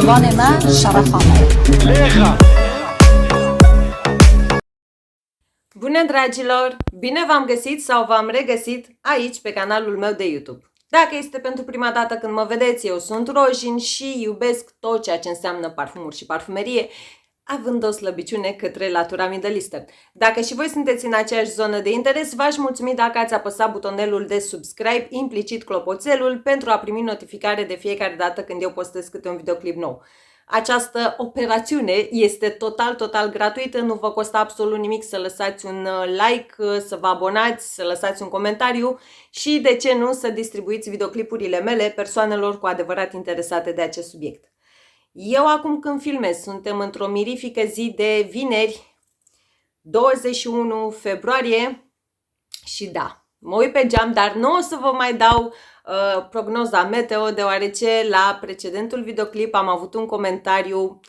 غانما شرفانه. Bună dragilor! Bine v-am găsit sau v-am regăsit aici pe canalul meu de YouTube. Dacă este pentru prima dată când mă vedeți, eu sunt Rojin și iubesc tot ceea ce înseamnă parfumuri și parfumerie, având o slăbiciune către latura middle-eastern. Dacă și voi sunteți în aceeași zonă de interes, v-aș mulțumi dacă ați apăsat butonelul de subscribe, implicit clopoțelul, pentru a primi notificare de fiecare dată când eu postez câte un videoclip nou. Această operațiune este total gratuită, nu vă costă absolut nimic să lăsați un like, să vă abonați, să lăsați un comentariu și, de ce nu, să distribuiți videoclipurile mele persoanelor cu adevărat interesate de acest subiect. Eu acum când filmez, suntem într-o mirifică zi de vineri, 21 februarie și da, mă uit pe geam, dar nu o să vă mai dau prognoza meteo, deoarece la precedentul videoclip am avut un comentariu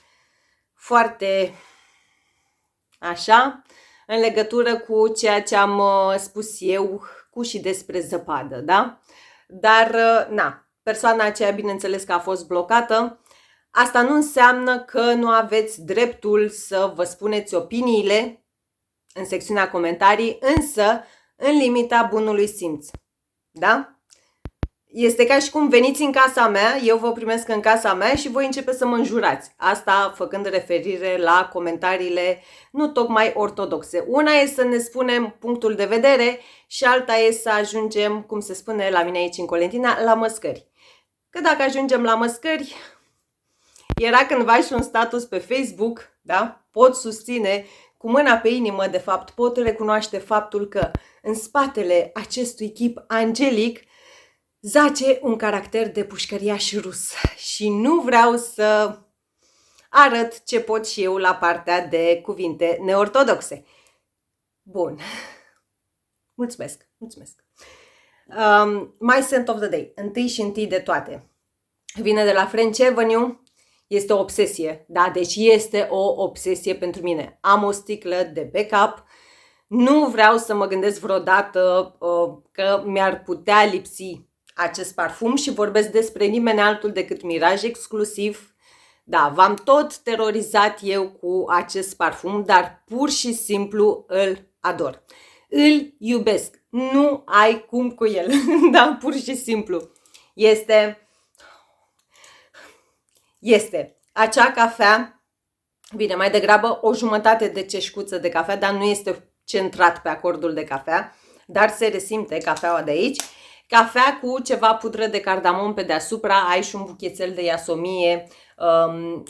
foarte așa, în legătură cu ceea ce am spus eu cu și despre zăpadă, da? Dar, na, persoana aceea bineînțeles că a fost blocată. Asta nu înseamnă că nu aveți dreptul să vă spuneți opiniile în secțiunea comentarii, însă în limita bunului simț, da? Este ca și cum veniți în casa mea, eu vă primesc în casa mea și voi începe să mă înjurați. Asta făcând referire la comentariile nu tocmai ortodoxe. Una e să ne spunem punctul de vedere și alta e să ajungem, cum se spune la mine aici în Colentina, la măscări. Că dacă ajungem la măscări, era cândva și un status pe Facebook, da? Pot susține cu mâna pe inimă, de fapt, pot recunoaște faptul că în spatele acestui chip angelic zace un caracter de pușcăriaș rus și nu vreau să arăt ce pot și eu la partea de cuvinte neortodoxe. Bun. Mulțumesc. My scent of the day. Întâi și întâi de toate. Vine de la French Avenue. Este o obsesie. Da? Deci este o obsesie pentru mine. Am o sticlă de backup. Nu vreau să mă gândesc vreodată că mi-ar putea lipsi acest parfum și vorbesc despre nimeni altul decât Mirage exclusiv. Da, v-am tot terorizat eu cu acest parfum, dar pur și simplu îl ador. Îl iubesc. Nu ai cum cu el. Da, pur și simplu. Este acea cafea, bine, mai degrabă o jumătate de ceșcuță de cafea, dar nu este centrat pe acordul de cafea, dar se resimte cafeaua de aici. Cafea cu ceva pudră de cardamom pe deasupra, ai și un buchețel de iasomie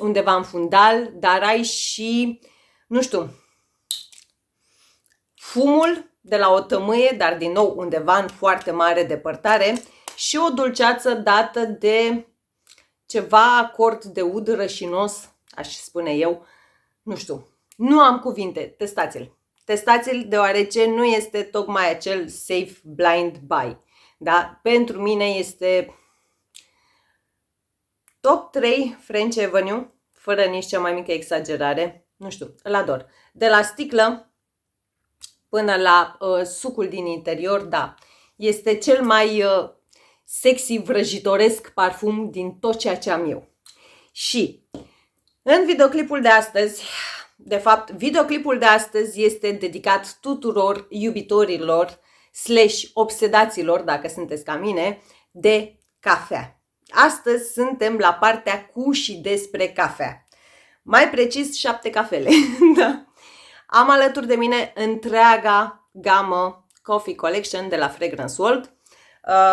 undeva în fundal, dar ai și, nu știu, fumul de la o tămâie, dar din nou undeva în foarte mare depărtare și o dulceață dată de ceva acord de ud rășinos, aș spune eu, nu știu, nu am cuvinte, testați-l. Testați-l deoarece nu este tocmai acel safe blind buy. Da? Pentru mine este top 3 French Avenue, fără nici cea mai mică exagerare. Nu știu, îl ador. De la sticlă până la sucul din interior, da, este cel mai sexy, vrăjitoresc parfum din tot ceea ce am eu. Și în videoclipul de astăzi, de fapt, videoclipul de astăzi este dedicat tuturor iubitorilor / obsedaților, dacă sunteți ca mine, de cafea. Astăzi suntem la partea cu și despre cafea. Mai precis, 7 cafele. Da. Am alături de mine întreaga gamă Coffee Collection de la Fragrance World.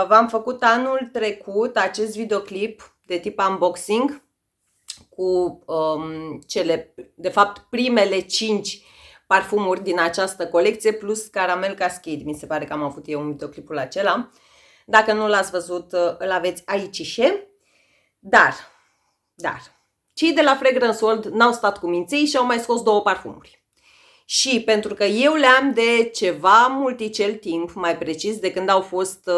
V-am făcut anul trecut acest videoclip de tip unboxing cu cele, de fapt, primele 5 parfumuri din această colecție, plus Caramel Cascade. Mi se pare că am avut eu un videoclipul acela. Dacă nu l-ați văzut, îl aveți aici și. Dar, cei de la Fragrance World n-au stat cu minței și au mai scos 2 parfumuri. Și pentru că eu le-am de ceva multicel timp, mai precis de când au fost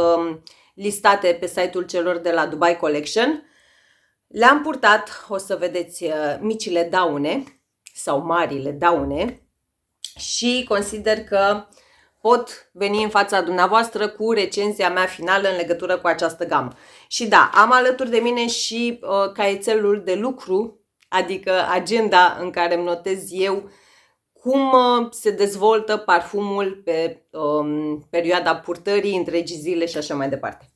listate pe site-ul celor de la Dubai Collection, le-am purtat, o să vedeți micile daune sau marile daune, și consider că pot veni în fața dumneavoastră cu recenzia mea finală în legătură cu această gamă. Și da, am alături de mine și caietelul de lucru, adică agenda în care îmi notez eu cum se dezvoltă parfumul pe perioada purtării, întregii zile și așa mai departe.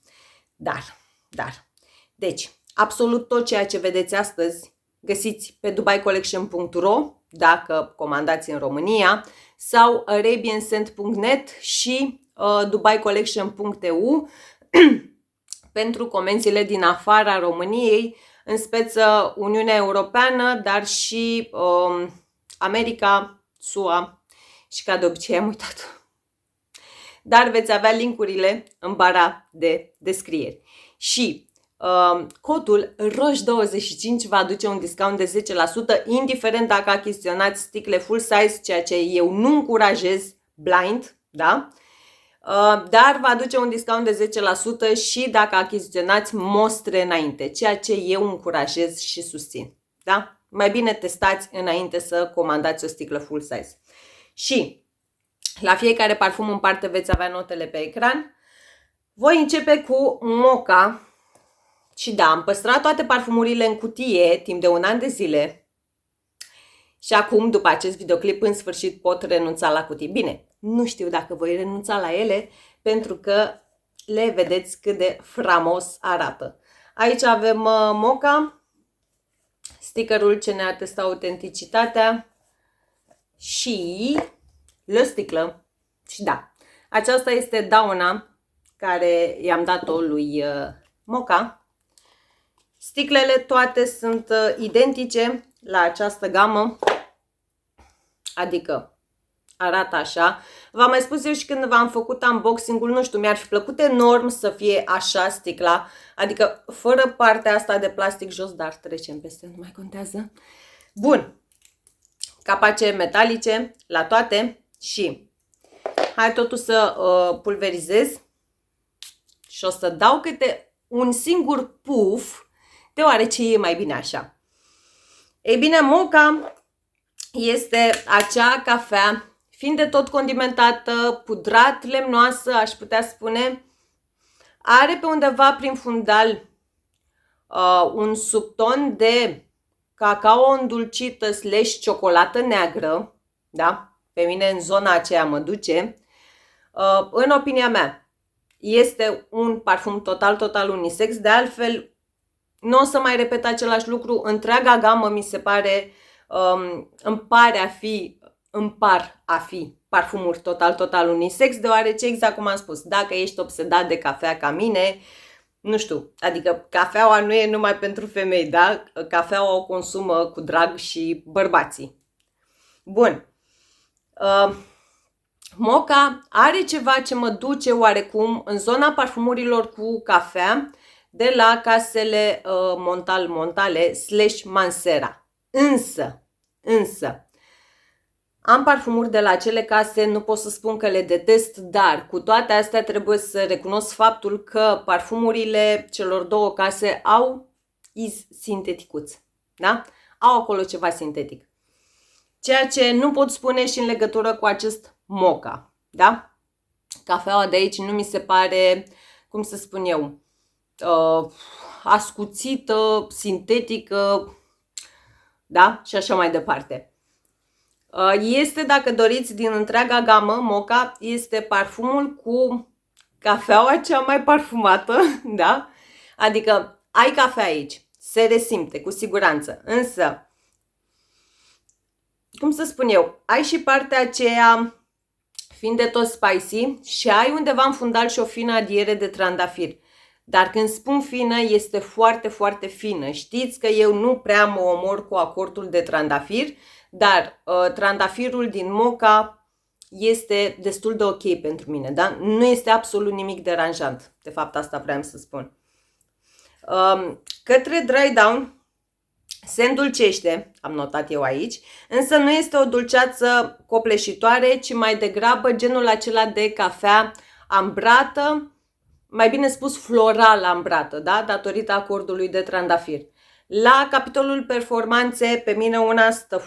Deci, absolut tot ceea ce vedeți astăzi găsiți pe dubaicollection.ro dacă comandați în România sau arabianscent.net și dubaicollection.eu pentru comenzile din afara României, în speță Uniunea Europeană, dar și America, SUA și ca de obicei am uitat. Dar veți avea linkurile în bara de descrieri. Și codul ROJ25 va aduce un discount de 10%, indiferent dacă achiziționați sticle full size, ceea ce eu nu încurajez blind, da? Dar va aduce un discount de 10% și dacă achiziționați mostre înainte, ceea ce eu încurajez și susțin, da? Mai bine testați înainte să comandați o sticlă full size. Și la fiecare parfum în parte veți avea notele pe ecran. Voi începe cu Mocha. Și da, am păstrat toate parfumurile în cutie timp de 1 an de zile. Și acum, după acest videoclip, în sfârșit pot renunța la cutii. Bine, nu știu dacă voi renunța la ele, pentru că le vedeți cât de frumos arată. Aici avem Mocha, stickerul ce ne atestă autenticitatea și la sticlă. Și da, aceasta este dauna care i-am dat-o lui Mocha. Sticlele toate sunt identice la această gamă, adică arată așa. V-am mai spus eu și când v-am făcut unboxing-ul, nu știu, mi-ar fi plăcut enorm să fie așa sticla, adică fără partea asta de plastic jos, dar trecem peste, nu mai contează. Bun, capace metalice la toate și hai totuși să pulverizez și o să dau câte un singur puf, deoarece e mai bine așa. Ei bine, Mocha este acea cafea, fiind de tot condimentată, pudrat, lemnoasă, aș putea spune. Are pe undeva prin fundal un subton de cacao îndulcită / ciocolată neagră, da? Pe mine în zona aceea mă duce. În opinia mea, este un parfum total unisex, de altfel nu o să mai repet același lucru, întreaga gamă mi se pare, îmi par a fi parfumuri total unisex, deoarece, exact cum am spus, dacă ești obsedat de cafea ca mine, nu știu, adică cafeaua nu e numai pentru femei, da? Cafeaua o consumă cu drag și bărbații. Bun. Mocha are ceva ce mă duce oarecum în zona parfumurilor cu cafea, de la casele Montale / Mansera. Însă, am parfumuri de la acele case, nu pot să spun că le detest, dar cu toate astea trebuie să recunosc faptul că parfumurile celor două case au sinteticuți, da? Au acolo ceva sintetic. Ceea ce nu pot spune și în legătură cu acest Mocha, da? Cafeaua de aici nu mi se pare, cum să spun eu, ascuțită, sintetică, da? Și așa mai departe. Este, dacă doriți, din întreaga gamă, Mocha este parfumul cu cafeaua cea mai parfumată, da? Adică ai cafea aici, se resimte cu siguranță, însă, cum să spun eu, ai și partea aceea, fiind de tot spicy, și ai undeva în fundal și o fină adiere de trandafir. Dar când spun fină, este foarte fină. Știți că eu nu prea mă omor cu acordul de trandafir, dar trandafirul din Mocha este destul de ok pentru mine, da? Nu este absolut nimic deranjant. De fapt, asta vreau să spun. Către dry down se îndulcește, am notat eu aici, însă nu este o dulceață copleșitoare, ci mai degrabă genul acela de cafea ambrată, mai bine spus floral ambrată, da? Datorită acordului de trandafir. La capitolul performanțe, pe mine una stă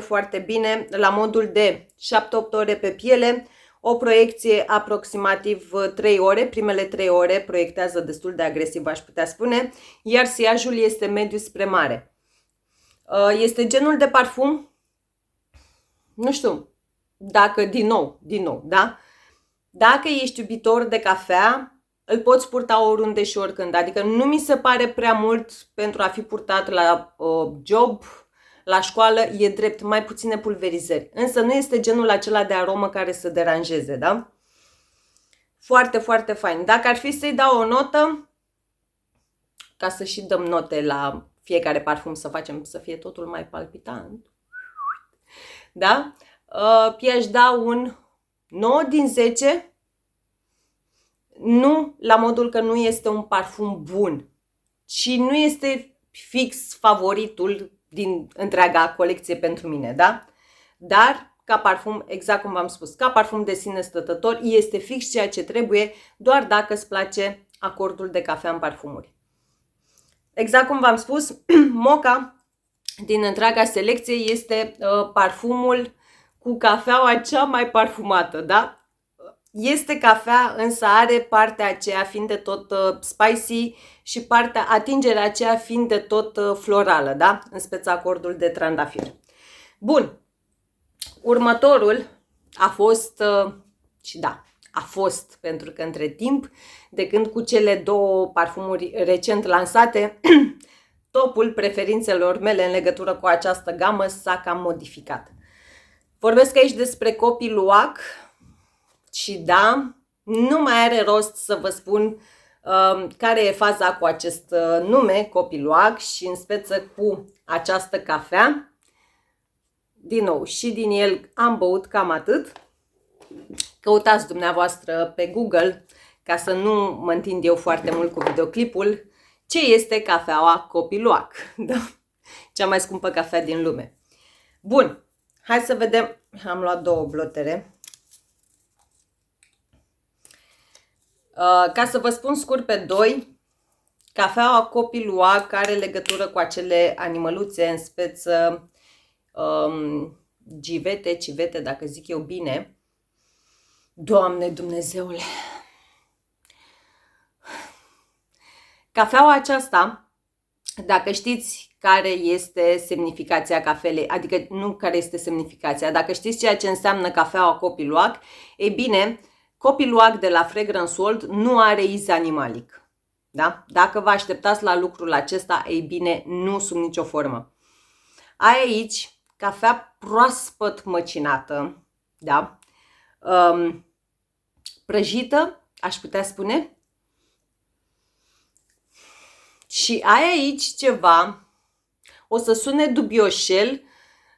foarte bine, la modul de 7-8 ore pe piele, o proiecție aproximativ 3 ore, primele 3 ore proiectează destul de agresiv, aș putea spune, iar siajul este mediu spre mare. Este genul de parfum, nu știu, dacă din nou, da? Dacă ești iubitor de cafea, îl poți purta oriunde și oricând, adică nu mi se pare prea mult pentru a fi purtat la job, la școală, e drept, mai puține pulverizări. Însă nu este genul acela de aromă care să deranjeze, da? Foarte, foarte fain. Dacă ar fi să-i dau o notă, ca să și dăm note la fiecare parfum, să facem să fie totul mai palpitant, da? I-aș da un 9 din 10, nu la modul că nu este un parfum bun, ci nu este fix favoritul din întreaga colecție pentru mine, da? Dar ca parfum, exact cum v-am spus, ca parfum de sine stătător, este fix ceea ce trebuie, doar dacă îți place acordul de cafea în parfumuri. Exact cum v-am spus, Mocha din întreaga selecție este parfumul cu cafeaua cea mai parfumată, da? Este cafea, însă are partea aceea fiind de tot spicy și atingerea aceea fiind de tot florală, da? În speță acordul de trandafir. Bun. Următorul a fost, și da, a fost, pentru că între timp, de când cu cele două parfumuri recent lansate, topul preferințelor mele în legătură cu această gamă s-a cam modificat. Vorbesc aici despre Copy Luwak și da, nu mai are rost să vă spun care e faza cu acest nume, Copy Luwak, și în speță cu această cafea. Din nou, și din el am băut cam atât. Căutați dumneavoastră pe Google, ca să nu mă întind eu foarte mult cu videoclipul, ce este cafeaua Copy Luwak, da? Cea mai scumpă cafea din lume. Bun, hai să vedem. Am luat două blotere. Ca să vă spun scurt pe doi, cafeaua Copy Luwak are legătură cu acele animăluțe, în speță civete, dacă zic eu bine. Doamne Dumnezeule! Cafeaua aceasta, dacă știți care este semnificația cafelei, adică nu care este semnificația, dacă știți ceea ce înseamnă cafeaua Copy Luwak, e bine, Copy Luwak de la Fragrance World nu are iz animalic. Da? Dacă vă așteptați la lucrul acesta, ei bine, nu sub nicio formă. Ai aici cafea proaspăt măcinată, da? Prăjită, aș putea spune. Și ai aici ceva, o să sune dubioșel,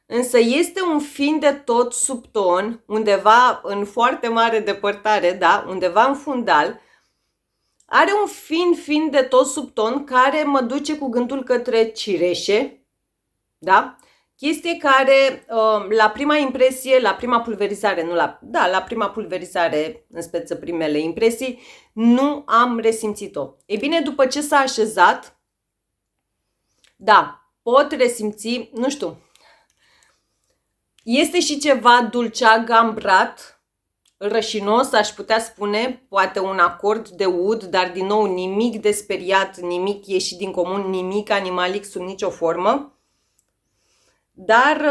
însă este un fin de tot subton, undeva în foarte mare depărtare, da? Undeva în fundal. Are un fin de tot subton care mă duce cu gândul către cireșe, da? Chestie care la prima impresie, la prima pulverizare, la prima pulverizare, în speță primele impresii, nu am resimțit-o. E bine, după ce s-a așezat, da, pot resimți, nu știu, este și ceva dulceag ambrat, rășinos, aș putea spune, poate un acord de ud, dar din nou nimic de speriat, nimic ieșit din comun, nimic animalic sub nicio formă. Dar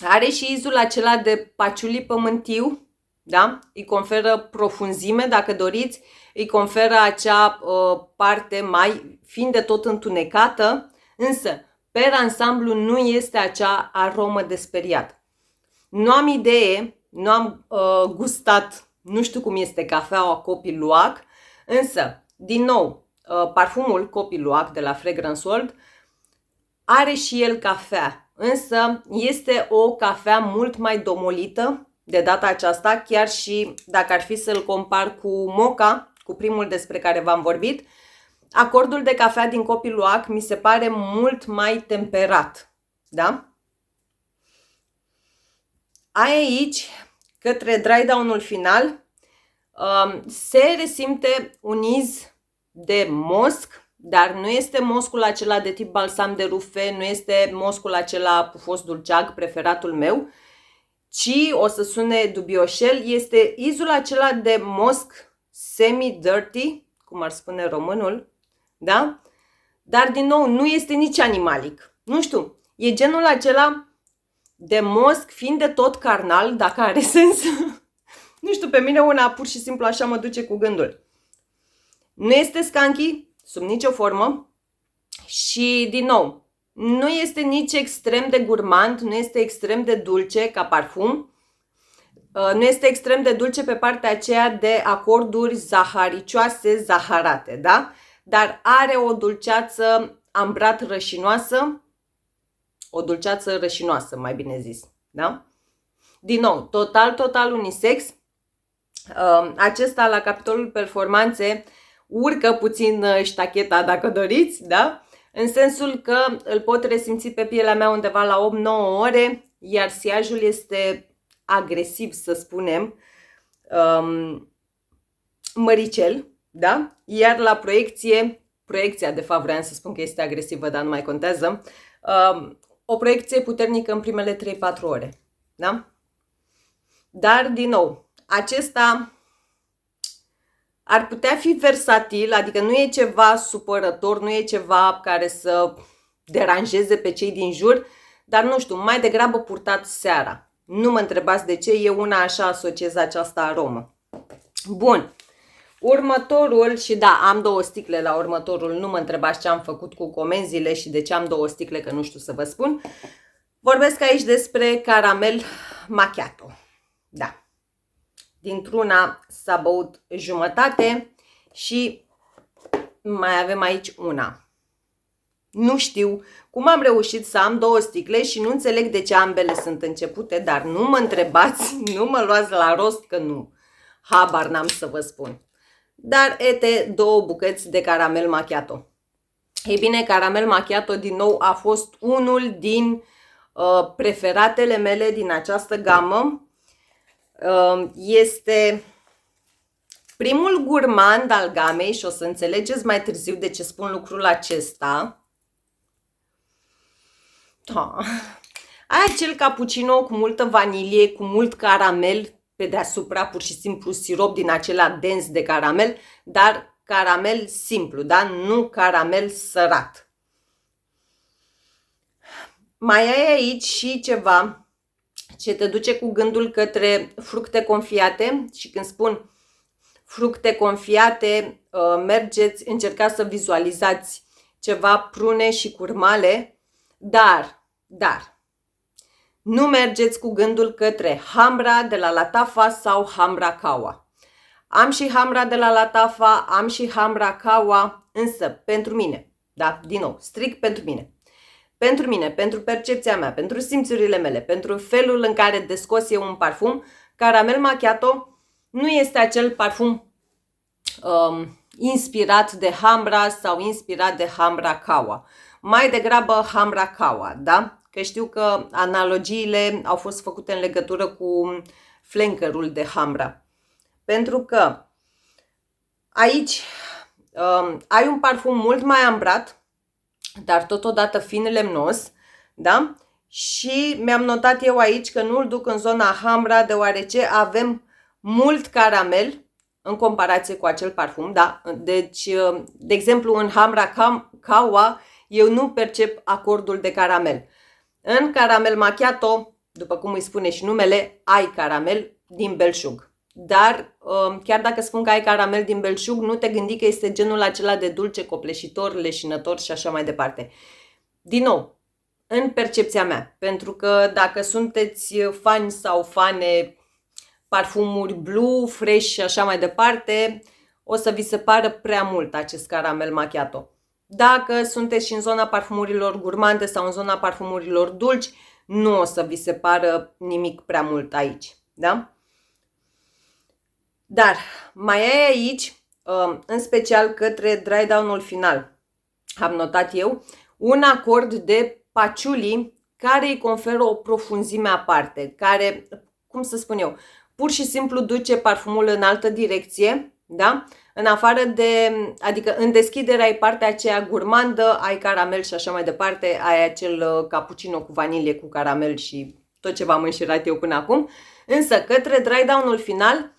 are și izul acela de paciuli pământiu, da? Îi conferă profunzime, dacă doriți, îi conferă acea parte mai fiind de tot întunecată, însă, per ansamblu, nu este acea aromă de speriat. Nu am idee, nu am gustat, nu știu cum este cafeaua Copy Luwak, însă, din nou, parfumul Copy Luwak de la Fragrance World are și el cafea, însă este o cafea mult mai domolită de data aceasta, chiar și dacă ar fi să-l compar cu Mocha, cu primul despre care v-am vorbit, acordul de cafea din Copy Luwak mi se pare mult mai temperat, da? Ai aici, către dry down-ul final, se resimte un iz de mosc, dar nu este moscul acela de tip balsam de rufe, nu este moscul acela pufos dulceag, preferatul meu. ci o să sune dubioșel, este izul acela de mosc semi-dirty, cum ar spune românul, da? Dar din nou nu este nici animalic. Nu știu, e genul acela de mosc fiind de tot carnal, dacă are sens. Nu știu, pe mine una pur și simplu așa mă duce cu gândul. Nu este skanky, sub nicio formă și din nou, nu este nici extrem de gurmand, nu este extrem de dulce ca parfum, nu este extrem de dulce pe partea aceea de acorduri zaharicioase, zaharate, da? Dar are o dulceață ambrat rășinoasă, o dulceață rășinoasă, mai bine zis, da? Din nou, total unisex. Acesta la capitolul performanțe urcă puțin ștacheta dacă doriți, da? În sensul că îl pot resimți pe pielea mea undeva la 8-9 ore, iar siajul este agresiv, să spunem, măricel, da? Iar la proiecția de fapt vreau să spun că este agresivă, dar nu mai contează, o proiecție puternică în primele 3-4 ore, da? Dar, din nou, acesta ar putea fi versatil, adică nu e ceva supărător, nu e ceva care să deranjeze pe cei din jur, dar nu știu, mai degrabă purtat seara. Nu mă întrebați de ce, eu una așa asociez această aromă. Bun, următorul, și da, am 2 sticle la următorul, nu mă întrebați ce am făcut cu comenzile și de ce am 2 sticle, că nu știu să vă spun. Vorbesc aici despre caramel macchiato, da. Dintr-una s-a băut jumătate și mai avem aici una. Nu știu cum am reușit să am 2 sticle și nu înțeleg de ce ambele sunt începute, dar nu mă întrebați, nu mă luați la rost că nu. Habar n-am să vă spun. Dar ete 2 bucăți de caramel macchiato. Ei bine, caramel macchiato din nou a fost unul din preferatele mele din această gamă. Este primul gurmand al gamei și o să înțelegeți mai târziu de ce spun lucrul acesta. Da. Ai acel cappuccino cu multă vanilie, cu mult caramel pe deasupra, pur și simplu sirop din acela dens de caramel, dar caramel simplu, da? Nu caramel sărat. Mai ai aici și ceva ce te duce cu gândul către fructe confiate și când spun fructe confiate, încercați să vizualizați ceva prune și curmale, dar nu mergeți cu gândul către Hamra de la Latafa sau Hamra Kawa. Am și Hamra de la Latafa, am și Hamra Kawa, însă pentru mine, da, din nou, strict pentru mine, pentru percepția mea, pentru simțurile mele, pentru felul în care descos eu un parfum, caramel macchiato nu este acel parfum inspirat de Hamra sau inspirat de Hamra Kawa. Mai degrabă Hamra Kawa, da? Că știu că analogiile au fost făcute în legătură cu flankerul de Hamra. Pentru că aici ai un parfum mult mai ambrat, dar totodată fin lemnos, da? Și mi-am notat eu aici că nu îl duc în zona Hamra, deoarece avem mult caramel în comparație cu acel parfum, da? Deci, de exemplu, în Hamra Kawa eu nu percep acordul de caramel. În caramel macchiato, după cum îi spune și numele, ai caramel din belșug. Dar chiar dacă spun că ai caramel din belșug, nu te gândi că este genul acela de dulce, copleșitor, leșinător și așa mai departe. Din nou, în percepția mea, pentru că dacă sunteți fani sau fane parfumuri blue, fresh și așa mai departe, o să vi se pară prea mult acest caramel macchiato. Dacă sunteți și în zona parfumurilor gurmande sau în zona parfumurilor dulci, nu o să vi se pară nimic prea mult aici, da? Dar mai ai aici, în special către dry down-ul final, am notat eu, un acord de patchouli care îi conferă o profunzime aparte, care, cum să spun eu, pur și simplu duce parfumul în altă direcție, da? În afară de, adică în deschidere ai partea aceea gurmandă, ai caramel și așa mai departe, ai acel cappuccino cu vanilie, cu caramel și tot ce v-am înșirat eu până acum. Însă, către dry down-ul final,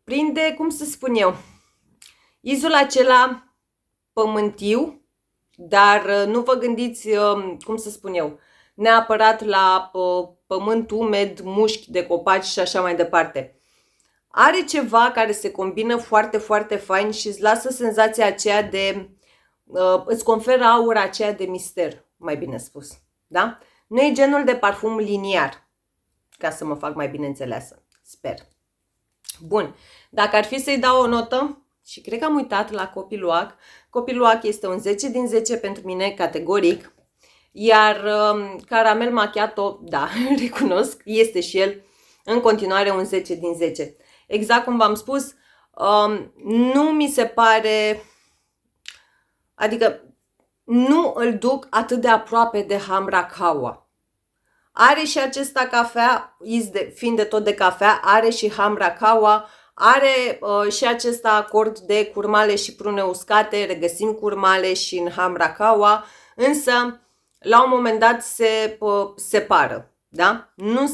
prinde, cum să spun eu, izul acela pământiu, dar nu vă gândiți, cum să spun eu, neapărat la pământ umed, mușchi de copaci și așa mai departe. Are ceva care se combină foarte, foarte fain și îți lasă senzația aceea de, îți conferă aura aceea de mister, mai bine spus, da? Nu e genul de parfum liniar, ca să mă fac mai bine înțeleasă, sper. Bun, dacă ar fi să-i dau o notă, și cred că am uitat la Copiluac, Copiluac este un 10 din 10 pentru mine, categoric, iar Caramel Macchiato, da, recunosc, este și el în continuare un 10 din 10. Exact cum v-am spus, nu mi se pare, adică nu îl duc atât de aproape de Hamra Kawa. Are și acesta cafea, fiind de tot de cafea, are și Hamra Kawa, are și acest acord de curmale și prune uscate, regăsim curmale și în Hamra Kawa, însă la un moment dat se separă, da? Nu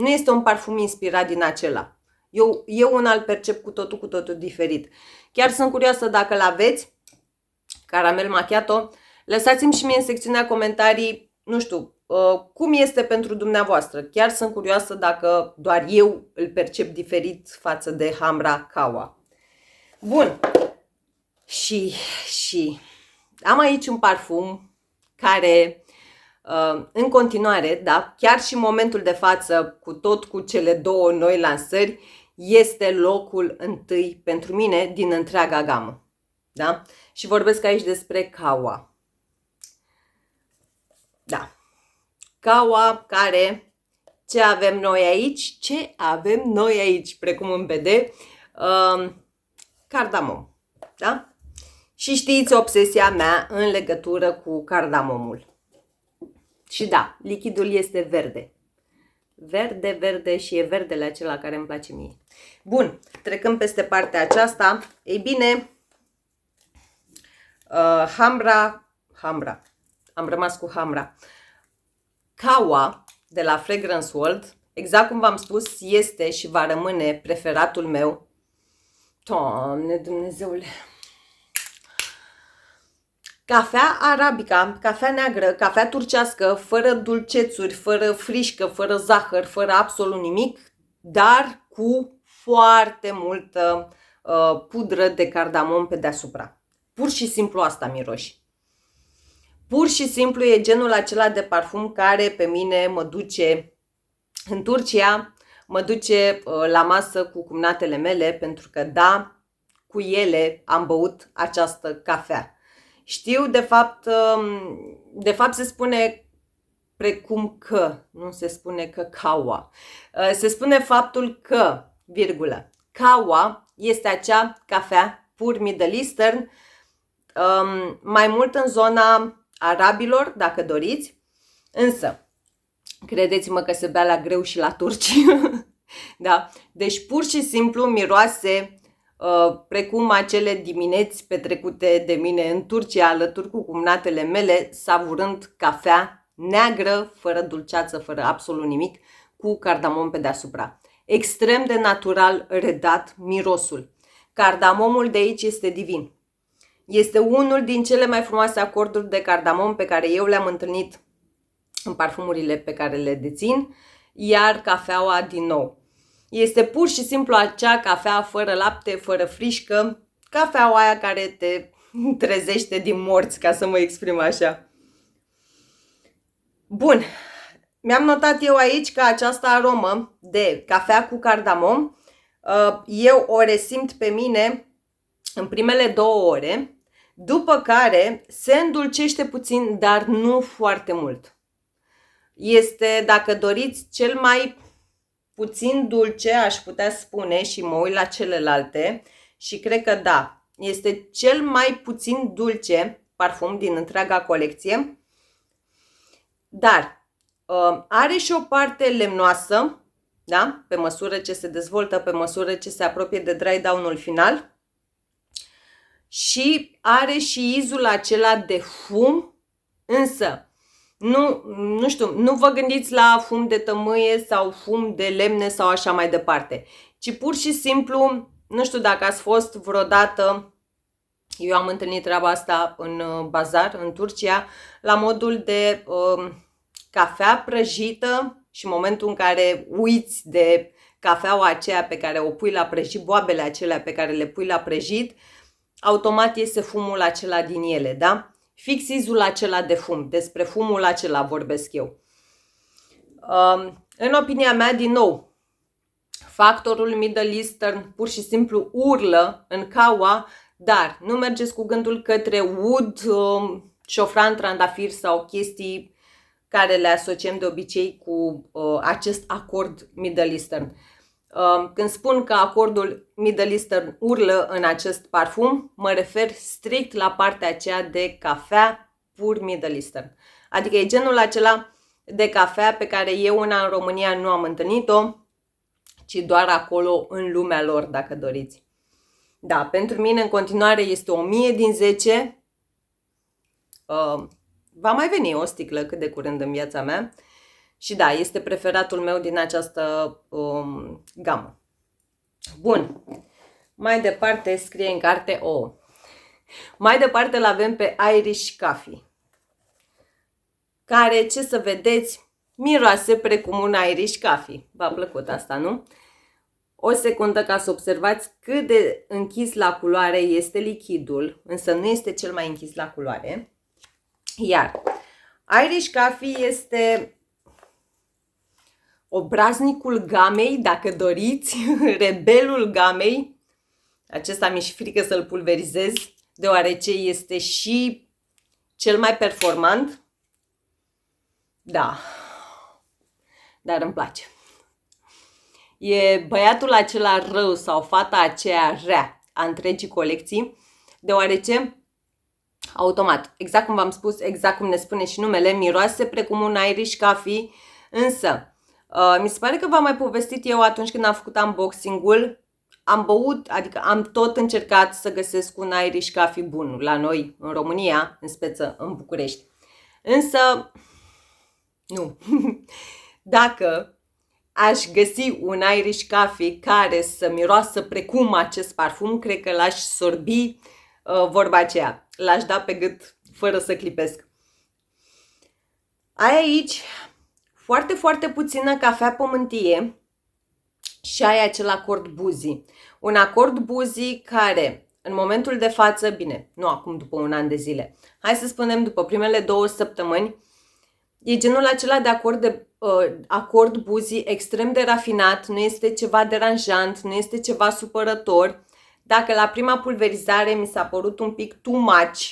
este un parfum inspirat din acela. Eu un alt percep cu totul diferit. Chiar sunt curioasă dacă l-aveți, Caramel Macchiato. Lăsați-mi și mie în secțiunea comentarii, nu știu, cum este pentru dumneavoastră. Chiar sunt curioasă dacă doar eu îl percep diferit față de Hamra Kawa. Bun. Și am aici un parfum care în continuare, da, chiar și în momentul de față, cu cele două noi lansări, este locul întâi pentru mine din întreaga gamă. Da? Și vorbesc aici despre Kawa. Da. Kawa care, ce avem noi aici? Ce avem noi aici? Precum în BD, cardamom. Da? Și știți obsesia mea în legătură cu cardamomul. Și da, lichidul este verde. Verde și e verdele acela care îmi place mie. Bun, trecând peste partea aceasta, ei bine, Hamra, am rămas cu Hamra. Kawa de la Fragrance World, exact cum v-am spus, este și va rămâne preferatul meu. Doamne Dumnezeule! Cafea arabica, cafea neagră, cafea turcească, fără dulcețuri, fără frișcă, fără zahăr, fără absolut nimic, dar cu foarte multă pudră de cardamom pe deasupra. Pur și simplu asta miroși. Pur și simplu e genul acela de parfum care pe mine mă duce în Turcia, mă duce la masă cu cumnatele mele, pentru că da, cu ele am băut această cafea. Știu, de fapt se spune precum că, nu se spune că Kawa. Se spune faptul că, virgulă, Kawa este acea cafea pur Middle Eastern, mai mult în zona arabilor, dacă doriți, însă, credeți-mă că se bea la greu și la turci. Da? Deci pur și simplu miroase precum acele dimineți petrecute de mine în Turcia alături cu cumnatele mele, savurând cafea neagră, fără dulceață, fără absolut nimic, cu cardamom pe deasupra. Extrem de natural redat mirosul. Cardamomul de aici este divin. Este unul din cele mai frumoase acorduri de cardamom pe care eu le-am întâlnit în parfumurile pe care le dețin, iar cafeaua din nou. Este pur și simplu acea cafea fără lapte, fără frișcă, cafeaua aia care te trezește din morți, ca să mă exprim așa. Bun, mi-am notat eu aici că această aromă de cafea cu cardamom, eu o resimt pe mine în primele 2 ore, după care se îndulcește puțin, dar nu foarte mult. Este, dacă doriți, cel mai puțin dulce, aș putea spune, și mă uit la celelalte și cred că da, este cel mai puțin dulce parfum din întreaga colecție, dar are și o parte lemnoasă, da? Pe măsură ce se dezvoltă, pe măsură ce se apropie de dry down-ul final, și are și izul acela de fum, însă Nu știu, nu vă gândiți la fum de tămâie sau fum de lemne sau așa mai departe, ci pur și simplu, nu știu dacă ați fost vreodată, eu am întâlnit treaba asta în bazar, în Turcia, la modul de cafea prăjită și în momentul în care uiți de cafeaua aceea pe care o pui la prăjit, boabele acelea pe care le pui la prăjit, automat iese fumul acela din ele, da? Fix izul acela de fum, despre fumul acela vorbesc eu. În opinia mea, din nou, factorul Middle Eastern pur și simplu urlă în kawa, dar nu mergeți cu gândul către oud, șofran, trandafir sau chestii care le asociem de obicei cu acest acord Middle Eastern. Când spun că acordul Middle Eastern urlă în acest parfum, mă refer strict la partea aceea de cafea pur Middle Eastern. Adică e genul acela de cafea pe care eu în România nu am întâlnit-o, ci doar acolo în lumea lor, dacă doriți. Da, pentru mine în continuare este 1000 din 10. Va mai veni o sticlă cât de curând în viața mea. Și da, este preferatul meu din această gamă. Bun. Mai departe scrie în carte mai departe îl avem pe Irish Coffee, care, ce să vedeți, miroase precum un Irish Coffee. V-a plăcut asta, nu? O secundă ca să observați cât de închis la culoare este lichidul, însă nu este cel mai închis la culoare. Iar Irish Coffee este obraznicul gamei, dacă doriți, rebelul gamei. Acesta mi-e și frică să-l pulverizez, deoarece este și cel mai performant. Da, dar îmi place. E băiatul acela rău sau fata aceea rea a întregii colecții, deoarece automat, exact cum v-am spus, exact cum ne spune și numele, miroase precum un Irish Coffee, însă mi se pare că v-am mai povestit eu atunci când am făcut unboxing-ul, am băut, adică am tot încercat să găsesc un Irish Coffee bun la noi în România, în speță în București. Însă, nu. Dacă aș găsi un Irish Coffee care să miroasă precum acest parfum, cred că l-aș sorbi, vorba aceea, l-aș da pe gât fără să clipesc. Ai aici foarte, foarte puțină cafea pământie și ai acel acord Boozy. Un acord Boozy care, în momentul de față, bine, nu acum după un an de zile, hai să spunem după primele 2 săptămâni, e genul acela de acord Boozy extrem de rafinat, nu este ceva deranjant, nu este ceva supărător. Dacă la prima pulverizare mi s-a părut un pic too much,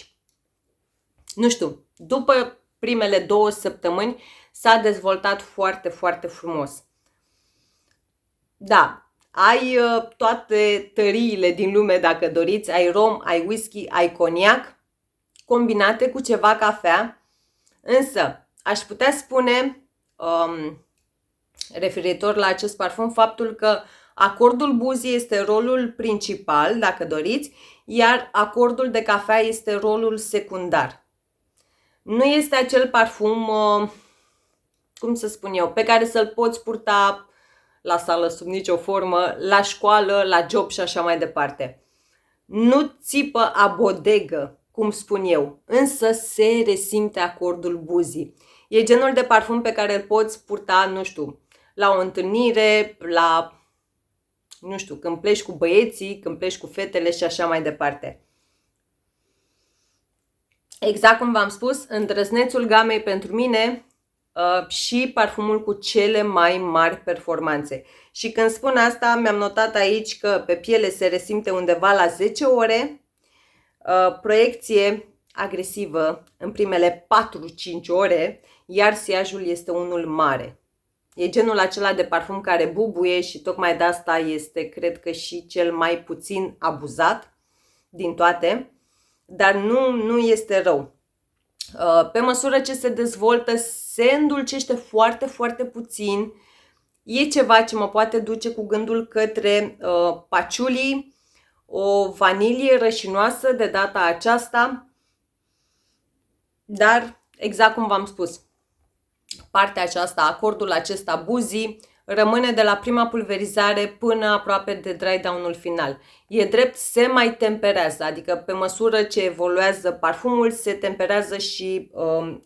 nu știu, după primele 2 săptămâni s-a dezvoltat foarte, foarte frumos. Da, ai toate tăriile din lume dacă doriți, ai rom, ai whisky, ai coniac, combinate cu ceva cafea, însă aș putea spune, referitor la acest parfum, faptul că acordul Boozy este rolul principal, dacă doriți, iar acordul de cafea este rolul secundar. Nu este acel parfum, cum să spun eu, pe care să-l poți purta la sală sub nicio formă, la școală, la job și așa mai departe. Nu țipă a bodegă, cum spun eu, însă se resimte acordul Boozy. E genul de parfum pe care îl poți purta, nu știu, la o întâlnire, la, nu știu, când pleci cu băieții, când pleci cu fetele și așa mai departe. Exact cum v-am spus, îndrăznețul gamei pentru mine și parfumul cu cele mai mari performanțe. Și când spun asta, mi-am notat aici că pe piele se resimte undeva la 10 ore, proiecție agresivă în primele 4-5 ore, iar siajul este unul mare. E genul acela de parfum care bubuie și tocmai de asta este, cred că, și cel mai puțin abuzat din toate, dar nu este rău. Pe măsură ce se dezvoltă, se îndulcește foarte, foarte puțin. E ceva ce mă poate duce cu gândul către patchouli, o vanilie rășinoasă de data aceasta, dar exact cum v-am spus, partea aceasta, acordul acesta Boozy, rămâne de la prima pulverizare până aproape de dry down-ul final. E drept, se mai temperează, adică pe măsură ce evoluează parfumul, se temperează și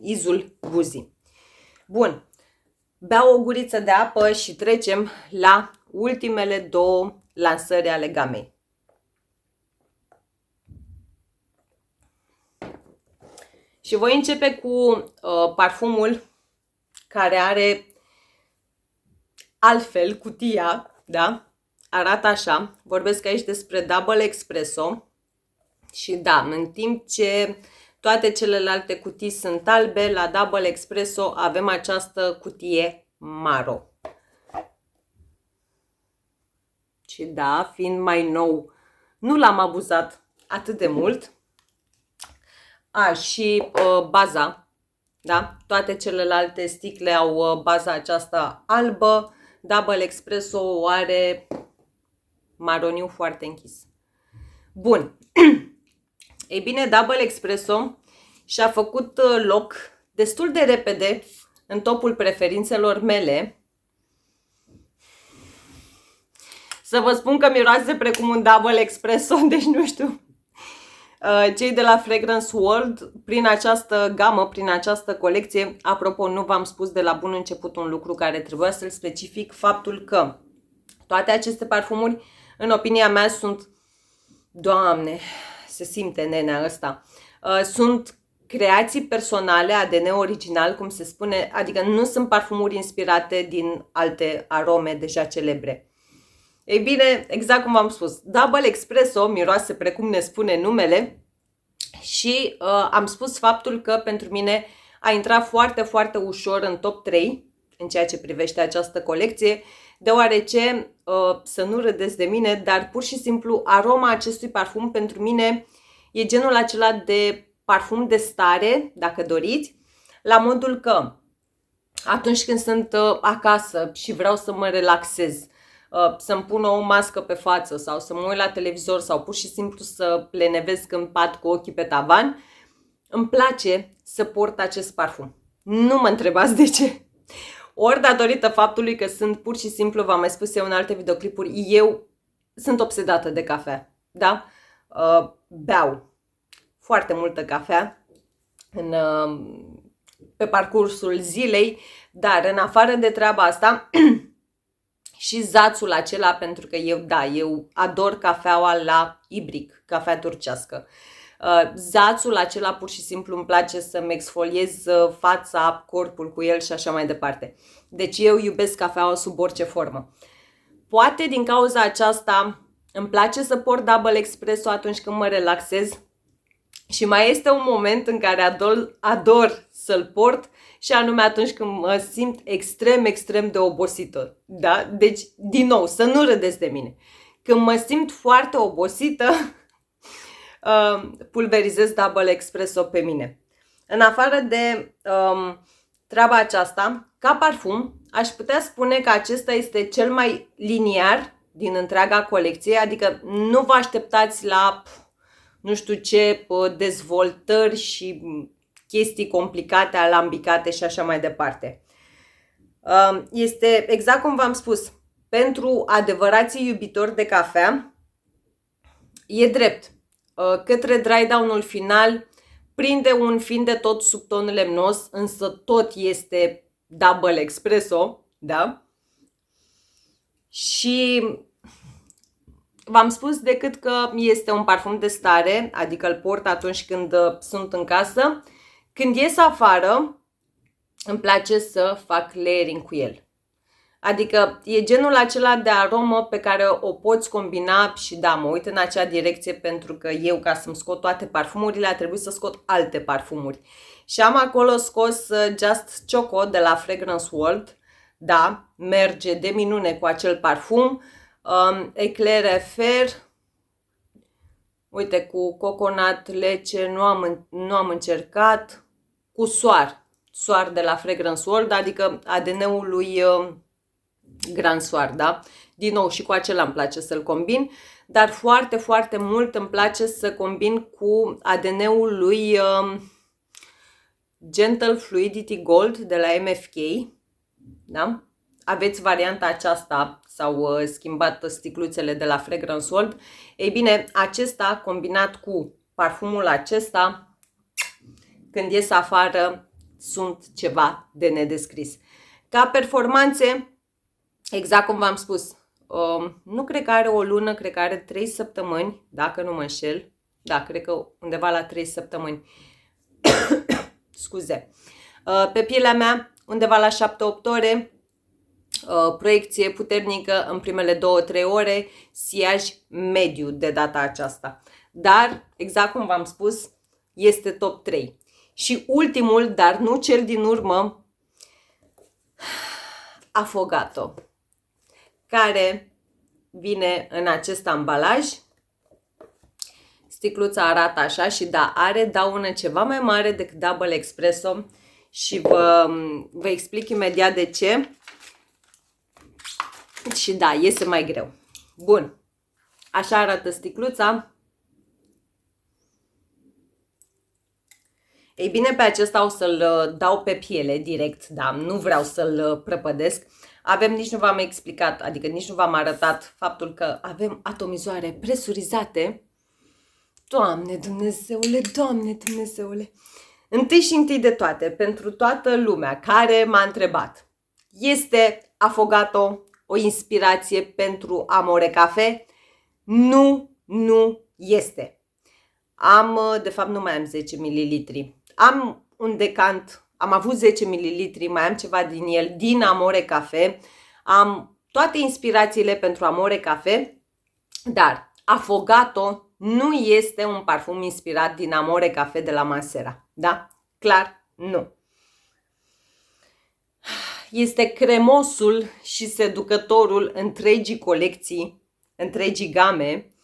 izul Boozy. Bun, beau o guriță de apă și trecem la ultimele două lansări ale gamei. Și voi începe cu parfumul care are altfel cutia, da? Arată așa. Vorbesc aici despre Double Espresso. Și da, în timp ce toate celelalte cutii sunt albe, la Double Espresso avem această cutie maro. Și da, fiind mai nou, nu l-am abuzat atât de mult. Și baza, da? Toate celelalte sticle au baza aceasta albă. Double Espresso o are maroniu foarte închis. Bun. Ei bine, Double Espresso și-a făcut loc destul de repede în topul preferințelor mele. Să vă spun că miroase precum un Double Espresso, deci nu știu. Cei de la Fragrance World, prin această gamă, prin această colecție, apropo, nu v-am spus de la bun început un lucru care trebuia să-l specific, faptul că toate aceste parfumuri, în opinia mea, sunt, Doamne, se simte nenea ăsta, sunt creații personale, ADN original, cum se spune, adică nu sunt parfumuri inspirate din alte arome deja celebre. Ei bine, exact cum v-am spus, Double Espresso miroase precum ne spune numele și am spus faptul că pentru mine a intrat foarte, foarte ușor în top 3 în ceea ce privește această colecție, deoarece, să nu râdeți de mine, dar pur și simplu aroma acestui parfum pentru mine e genul acela de parfum de stare, dacă doriți, la modul că atunci când sunt acasă și vreau să mă relaxez, să-mi pun o mască pe față sau să mă uit la televizor sau pur și simplu să plenevesc în pat cu ochii pe tavan, îmi place să port acest parfum. Nu mă întrebați de ce. Ori datorită faptului că sunt pur și simplu, v-am mai spus eu în alte videoclipuri, eu sunt obsedată de cafea. Da? Beau foarte multă cafea pe parcursul zilei, dar în afară de treaba asta și zațul acela, pentru că eu ador cafeaua la ibric, cafea turcească. Zațul acela pur și simplu îmi place să-mi exfoliez fața, corpul cu el și așa mai departe. Deci eu iubesc cafeaua sub orice formă. Poate din cauza aceasta îmi place să port Double Espresso atunci când mă relaxez și mai este un moment în care ador să-l port și anume atunci când mă simt extrem, extrem de obosită. Da? Deci, din nou, să nu râdeți de mine. Când mă simt foarte obosită, pulverizez Double Espresso pe mine. În afară de treaba aceasta, ca parfum, aș putea spune că acesta este cel mai liniar din întreaga colecție, adică nu vă așteptați la nu știu ce dezvoltări și chestii complicate, alambicate și așa mai departe. Este exact cum v-am spus, pentru adevărații iubitori de cafea, e drept. Către dry down-ul final prinde un fin de tot sub ton lemnos, însă tot este Double Espresso, da? Și v-am spus decât că este un parfum de stare, adică îl port atunci când sunt în casă. Când ies afară, îmi place să fac layering cu el. Adică e genul acela de aromă pe care o poți combina și da, mă uit în acea direcție pentru că eu, ca să-mi scot toate parfumurile, a trebuit să scot alte parfumuri. Și am acolo scos Just Choco de la Fragrance World. Da, merge de minune cu acel parfum. Eclair Fair, uite, cu coconut, lece, nu am încercat, cu soar de la Fragrance World, adică ADN-ul lui Grand Soir, da? Din nou și cu acela îmi place să-l combin, dar foarte, foarte mult îmi place să combin cu ADN-ul lui Gentle Fluidity Gold de la MFK, da? Aveți varianta aceasta, s-au schimbat sticluțele de la Fragrance World. Ei bine, acesta combinat cu parfumul acesta, când ies afară, sunt ceva de nedescris. Ca performanțe, exact cum v-am spus, nu cred că are o lună, cred că are 3 săptămâni, dacă nu mă înșel. Da, cred că undeva la 3 săptămâni. Scuze. Pe pielea mea, undeva la 7-8 ore, proiecție puternică în primele 2-3 ore, siaj mediu de data aceasta. Dar, exact cum v-am spus, este top 3. Și ultimul, dar nu cel din urmă, Affogato, care vine în acest ambalaj. Sticluța arată așa și da, are daună ceva mai mare decât Double Espresso și vă explic imediat de ce. Și da, iese mai greu. Bun, așa arată sticluța. Ei bine, pe acesta o să-l dau pe piele direct, da, nu vreau să-l prăpădesc. Avem, nici nu v-am explicat, adică nici nu v-am arătat faptul că avem atomizoare presurizate. Doamne Dumnezeule, Doamne Dumnezeule! Întâi și întâi de toate, pentru toată lumea care m-a întrebat, este Affogato o inspirație pentru Amore Cafe? Nu, nu este. De fapt nu mai am 10 ml. Am un decant, am avut 10 ml, mai am ceva din el, din Amore Cafe. Am toate inspirațiile pentru Amore Cafe, dar Affogato nu este un parfum inspirat din Amore Cafe de la Mancera. Da? Clar, nu. Este cremosul și seducătorul întregii colecții, întregii game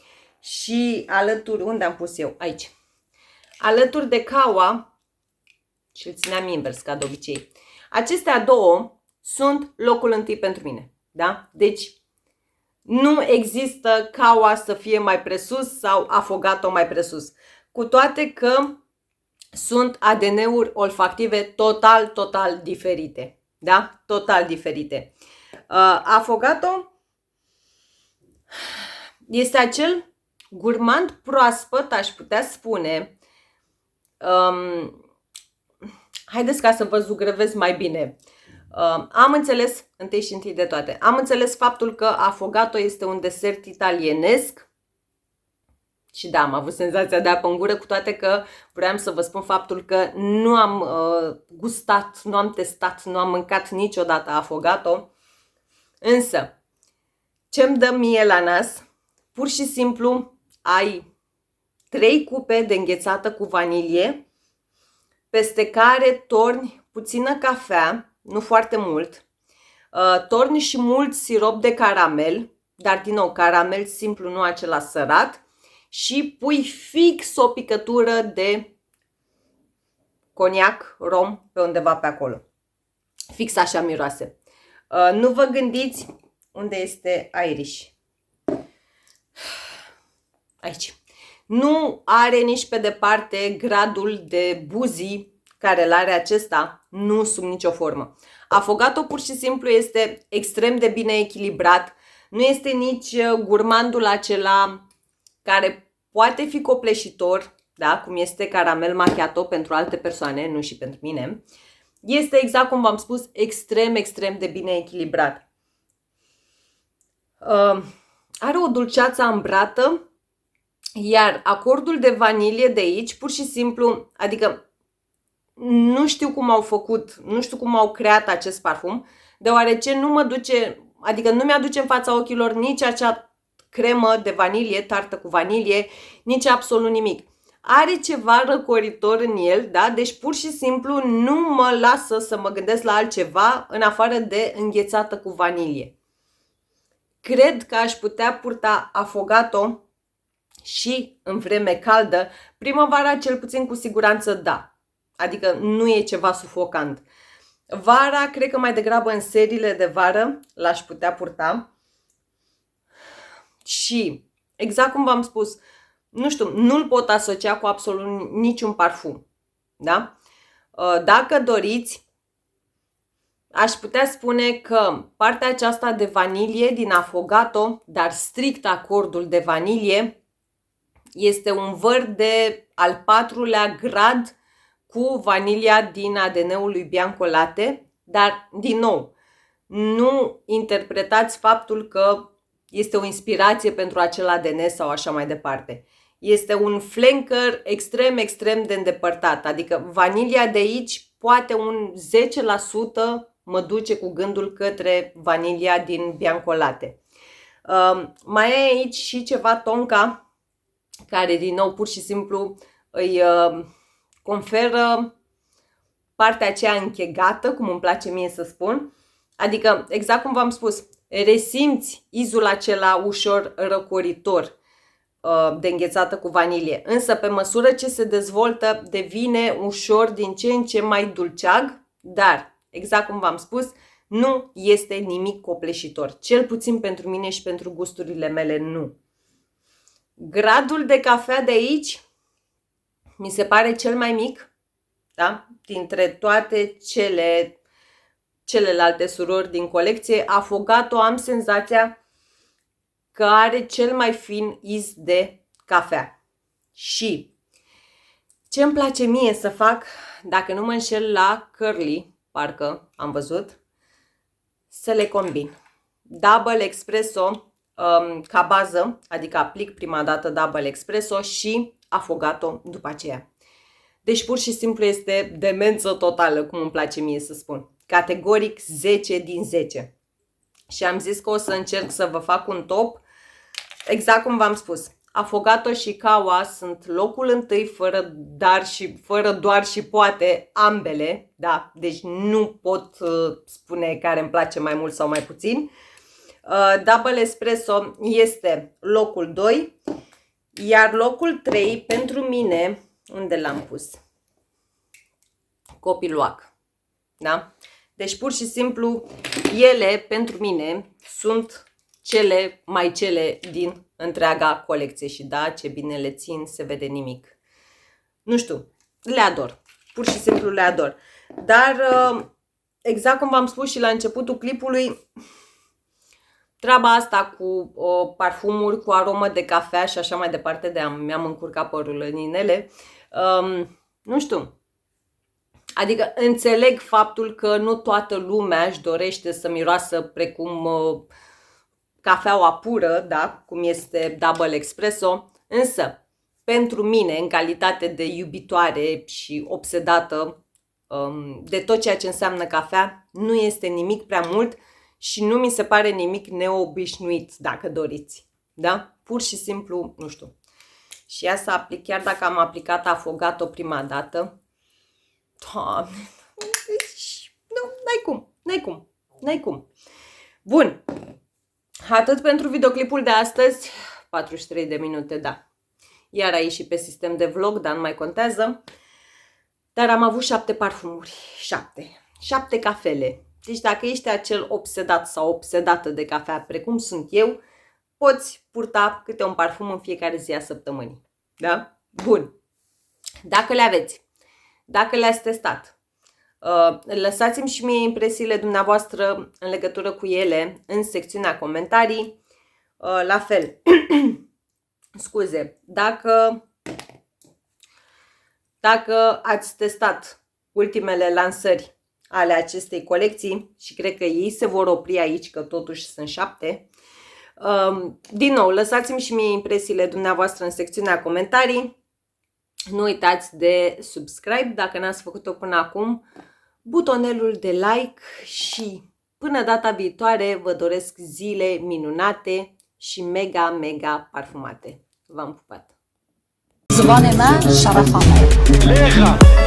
și alături, unde am pus eu? Aici. Alături de Kawa, și îl țineam invers ca de obicei. Acestea două sunt locul întâi pentru mine. Da? Deci nu există Kawa să fie mai presus sau Affogato mai presus. Cu toate că sunt ADN-uri olfactive total diferite. Da? Total diferite. Affogato este acel gurmand proaspăt, aș putea spune. Haideți ca să vă zugrăvesc mai bine. Am înțeles, întâi și întâi de toate, am înțeles faptul că Affogato este un desert italienesc. Și da, am avut senzația de apă în gură, cu toate că vreau să vă spun faptul că nu am gustat, nu am testat, nu am mâncat niciodată Affogato. Însă, ce-mi dă mie la nas? Pur și simplu ai 3 cupe de înghețată cu vanilie, peste care torni puțină cafea, nu foarte mult, torni și mult sirop de caramel, dar din nou caramel simplu, nu acela sărat, și pui fix o picătură de coniac, rom, pe undeva pe acolo. Fix așa miroase. Nu vă gândiți unde este Irish. Aici. Nu are nici pe departe gradul de buzi care îl are acesta, nu sub nicio formă. Affogato pur și simplu este extrem de bine echilibrat. Nu este nici gurmandul acela care poate fi copleșitor, da? Cum este caramel macchiato pentru alte persoane, nu și pentru mine. Este, exact cum v-am spus, extrem de bine echilibrat. Are o dulceață ambrată, iar acordul de vanilie de aici, pur și simplu, adică nu știu cum au făcut, nu știu cum au creat acest parfum, deoarece nu mă duce, adică nu mi-aduce în fața ochilor nici acea cremă de vanilie, tartă cu vanilie, nici absolut nimic. Are ceva răcoritor în el, da? Deci pur și simplu nu mă lasă să mă gândesc la altceva în afară de înghețată cu vanilie. Cred că aș putea purta Affogato și în vreme caldă. Primăvara cel puțin cu siguranță da. Adică nu e ceva sufocant. Vara, cred că mai degrabă în seriile de vară l-aș putea purta. Și, exact cum v-am spus, nu știu, nu-l pot asocia cu absolut niciun parfum. Da? Dacă doriți, aș putea spune că partea aceasta de vanilie din Affogato, dar strict acordul de vanilie, este un văr de al 4-lea grad cu vanilia din ADN-ul lui Bianco Latte, dar, din nou, nu interpretați faptul că este o inspirație pentru acel ADN sau așa mai departe. Este un flanker extrem, extrem de îndepărtat, adică vanilia de aici poate un 10% mă duce cu gândul către vanilia din Bianco Latte. Mai e aici și ceva tonka, care din nou pur și simplu îi conferă partea aceea închegată, cum îmi place mie să spun. Adică, exact cum v-am spus, resimți izul acela ușor răcoritor de înghețată cu vanilie. Însă, pe măsură ce se dezvoltă, devine ușor din ce în ce mai dulceag, dar, exact cum v-am spus, nu este nimic copleșitor. Cel puțin pentru mine și pentru gusturile mele, nu. Gradul de cafea de aici mi se pare cel mai mic, da? Dintre toate celelalte surori din colecție. Affogato am senzația că are cel mai fin iz de cafea. Și ce îmi place mie să fac, dacă nu mă înșel la Curly, parcă am văzut, să le combin. Double espresso ca bază, adică aplic prima dată double espresso și Affogato după aceea. Deci pur și simplu este demență totală, cum îmi place mie să spun. Categoric 10 din 10. Și am zis că o să încerc să vă fac un top, exact cum v-am spus. Affogato și Kawa sunt locul întâi, fără doar și poate ambele, da? Deci nu pot spune care îmi place mai mult sau mai puțin. Double Espresso este locul 2, iar locul 3 pentru mine, unde l-am pus? Copiluac, da? Deci pur și simplu ele pentru mine sunt cele din întreaga colecție și da, ce bine le țin, se vede nimic. Nu știu, le ador, pur și simplu le ador. Dar exact cum v-am spus și la începutul clipului, treaba asta cu parfumuri cu aromă de cafea și așa mai departe, mi-am încurcat părul în inele, nu știu. Adică înțeleg faptul că nu toată lumea își dorește să miroasă precum cafeaua pură, da, cum este Double Espresso, însă pentru mine, în calitate de iubitoare și obsedată de tot ceea ce înseamnă cafea, nu este nimic prea mult și nu mi se pare nimic neobișnuit, dacă doriți, da? Pur și simplu, nu știu. Și ia să aplic, chiar dacă am aplicat Affogato prima dată, Doamne, nu, n-ai cum. Bun, atât pentru videoclipul de astăzi, 43 de minute, da. Iar aici și pe sistem de vlog, dar nu mai contează. Dar am avut 7 parfumuri, 7 cafele. Deci dacă ești acel obsedat sau obsedată de cafea, precum sunt eu, poți purta câte un parfum în fiecare zi a săptămânii. Da? Bun. Dacă le aveți, dacă le-ați testat, lăsați-mi și mie impresiile dumneavoastră în legătură cu ele în secțiunea comentarii. La fel, scuze, dacă ați testat ultimele lansări ale acestei colecții și cred că ei se vor opri aici, că totuși sunt 7, din nou, lăsați-mi și mie impresiile dumneavoastră în secțiunea comentarii. Nu uitați de subscribe dacă n-ați făcut-o până acum, butonelul de like și până data viitoare vă doresc zile minunate și mega, mega parfumate. V-am pupat! زبان من شرفمه